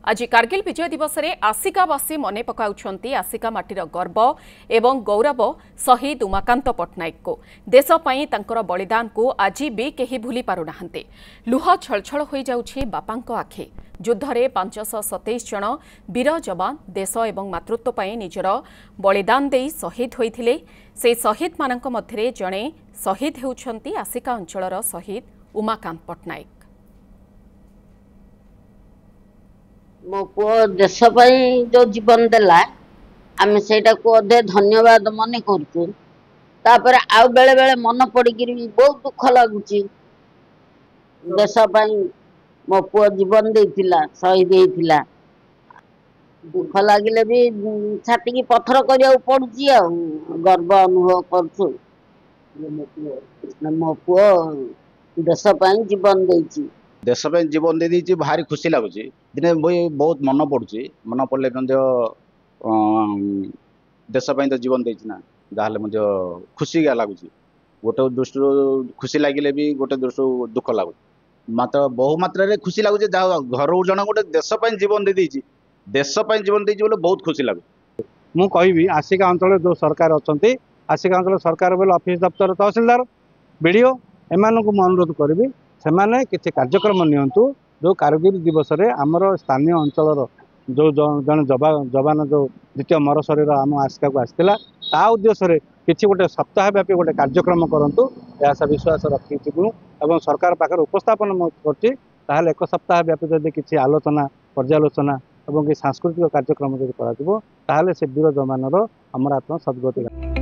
आज कारगिल विजय दिवस रे आसिकावासी मने पकाउछंती आसिका माटीर गर्व एवं गौरव शहीद उमाकांत पट्टनायक को देश पई तांकर बलिदान को आज भी केही भूली पारु नाहंते। लुह छलछल होई जाउछि बापांक आखि। युद्ध रे 527 जन वीर जवान देश एवं मातृत्व पई निजर बलिदान देई शहीद होइथिले। से शहीद मानक मध्यरे जणे शहीद हेउछंती आसिका अंचलर शहीद उमाकांत पट्टनायक। मो पुओ देश जो जीवन देला आम से अधे धन्यवाद मन कर आउ बेले बेले मन पड़ बहुत दुख लगुच देश मो पुओ जीवन देला शहीद होता दुख लगिले भी छाती की पत्थर करिया पड़ुची गर्व अनुभव कर मो पुओ देश जीवन देती देश जीवन दे दी भारी खुशी लगुच दिने बहुत मन पड़ुची मन पड़े देश तो जीवन देना जहाँ खुशी लगुच गोटे दृष्टि खुशी लगिले भी गोटे दृष्टि दुख लगुच मात्र बहु मात्रा खुशी लगुच घर जन गोटे देश जीवन दे दी देश जीवन दे बोले बहुत खुशी लगुच। मु कहि आसिका अंचल जो सरकार अच्छा आसिका अंचल सरकार बोले ऑफिस दफ्तर तहसीलदार बीडीओ एमान को अनुरोध करी से किसी कार्यक्रम नियंतु जो कारगिल दिवस रे आमर स्थानीय अंचल जो जन जवान जो द्वितीय मर शरीर आम आसिका को आसाला ता उद्देश्य किसी गोटे सप्ताह व्यापी गोटे कार्यक्रम करूँ ऐसा विश्वास रखी और सरकार पाखे उपस्थापन कर एक सप्ताह व्यापी जब किसी आलोचना पर्यालोचना और सांस्कृतिक कार्यक्रम जब कर वीर जवान अमर आत्मा सद्गति।